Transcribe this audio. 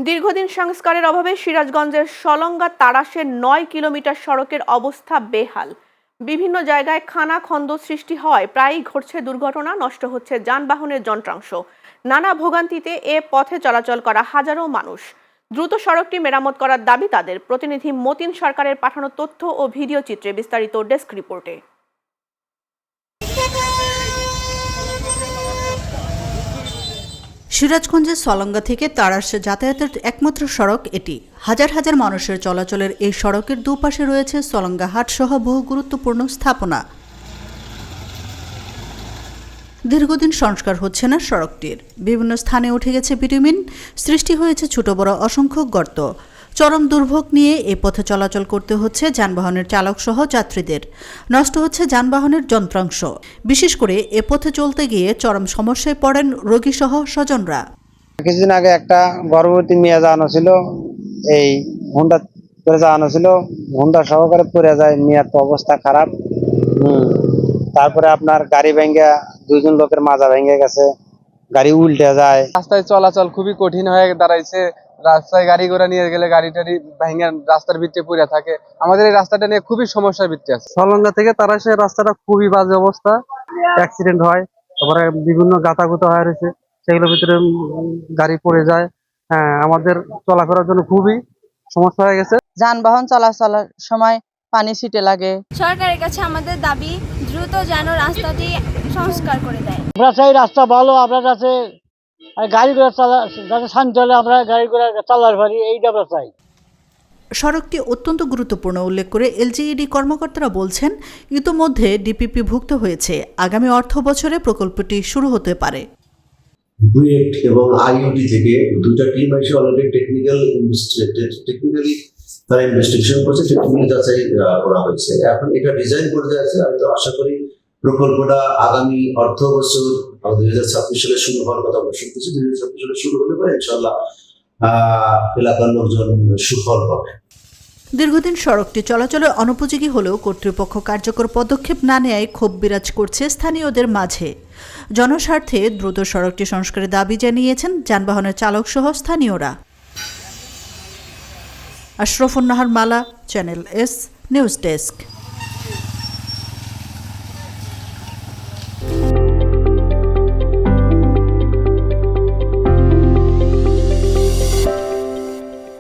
দীর্ঘদিন সংস্কারের অভাবে সিরাজগঞ্জের সলঙ্গা তাড়াশের ৯ কিলোমিটার সড়কের অবস্থা বেহাল। বিভিন্ন জায়গায় খানাখন্দ সৃষ্টি হওয়ায় প্রায়ই ঘটছে দুর্ঘটনা, নষ্ট হচ্ছে যানবাহনের যন্ত্রাংশ। নানা ভোগান্তিতে এ পথে চলাচল করা হাজারো মানুষ। দ্রুত সড়কটি মেরামত করার দাবি তাদের। প্রতিনিধি মতিন সরকারের পাঠানো তথ্য ও ভিডিও চিত্রে বিস্তারিত ডেস্ক রিপোর্টে। সিরাজগঞ্জের সলঙ্গা থেকে তাড়াশ যাতায়াতের একমাত্র সড়ক এটি। হাজার হাজার মানুষের চলাচলের এই সড়কের দুপাশে রয়েছে সলঙ্গা হাট সহ বহু গুরুত্বপূর্ণ স্থাপনা। দীর্ঘদিন সংস্কার হচ্ছে না সড়কটির। বিভিন্ন স্থানে উঠে গেছে বিটুমিন, সৃষ্টি হয়েছে ছোট বড় অসংখ্য গর্ত। চরম দুর্ভোগ নিয়ে এ পথে চলাচল করতে হচ্ছে যানবাহনের চালক সহ যাত্রীদের। নষ্ট হচ্ছে যানবাহনের যন্ত্রাংশ। বিশেষ করে এ পথে চলতে গিয়ে চরম সমস্যায় পড়েন রোগী সহ স্বজনরা। কিছুদিন আগে একটা গর্ভবতী মেয়ে যাওয়ানো ছিল, এই হুন্ডা করে যাওয়ানো ছিল, হুন্ডা সহকারে পড়ে যায়, মেয়ের তো অবস্থা খারাপ। তারপরে আপনার গাড়ি ভেঙে দুইজন লোকের মাজা ভেঙে গেছে, গাড়ি উল্টে যায়। রাস্তায় চলাচল খুবই কঠিন হয়ে দাঁড়াইছে। রাস্তায় গাড়ি ঘোড়া নিয়ে গেলে গাড়ি টাড়ি ভেঙে রাস্তার ভিতরে পড়ে থাকে। আমাদের এই রাস্তাটা নিয়ে খুবই সমস্যার ভিতরে আছে। সলঙ্গা থেকে তাড়াশের রাস্তাটা খুবই বাজে অবস্থা, অ্যাক্সিডেন্ট হয়, তারপরে বিভিন্ন গাতাগুতা হয়ে রয়েছে, সেগুলোর ভিতরে গাড়ি পড়ে যায়। হ্যাঁ, আমাদের চলাফেরার জন্য খুবই সমস্যা হয়ে গেছে। যানবাহন চলাচলের সময় পানি ছিটে লাগে। সরকারের কাছে আমাদের দাবি, দ্রুত যেন রাস্তাটি সংস্কার করে দেয়। আমরা চাই রাস্তা ভালো, আমরা কাছে গাড়ি ঘোড়া যাতে শান্তি হলে আমরা গাড়ি ঘোড়া চালাতে পারি, এইটা আমরা চাই। সড়কটি অত্যন্ত গুরুত্বপূর্ণ উল্লেখ করে এলজিইডি কর্মকর্তারা বলছেন, ইতোমধ্যে ডিপিপি ভুক্ত হয়েছে। আগামী অর্থ বছরে প্রকল্পটি শুরু হতে পারে। বুয়েট এবং আইইউটি থেকে দুইটা টিম এসে অলরেডি টেকনিক্যালি তারা ইনভেস্টিগেশন করছে, টেকনিক্যালি যাচাই করা হয়েছে। এখন এটা ডিজাইন করে দেওয়া আছে। আমি তো আশা করি প্রকল্পটা আগামী অর্থ বছর 2026 সালে শুরু হওয়ার কথা আমরা শুনতেছি। 2026 সালে শুরু হলে পরে ইনশাআল্লাহ এলাকার লোকজন সুফল পাবে। দীর্ঘদিন সড়কটি চলাচলের অনুপযোগী হলেও কর্তৃপক্ষ কার্যকর পদক্ষেপ না নেওয়ায় ক্ষোভ বিরাজ করছে স্থানীয়দের মাঝে। জনস্বার্থে দ্রুত সড়কটি সংস্কারের দাবি জানিয়েছেন যানবাহনের চালক সহ স্থানীয়রা। আশরাফুন নাহার মালা, চ্যানেল এস নিউজ ডেস্ক।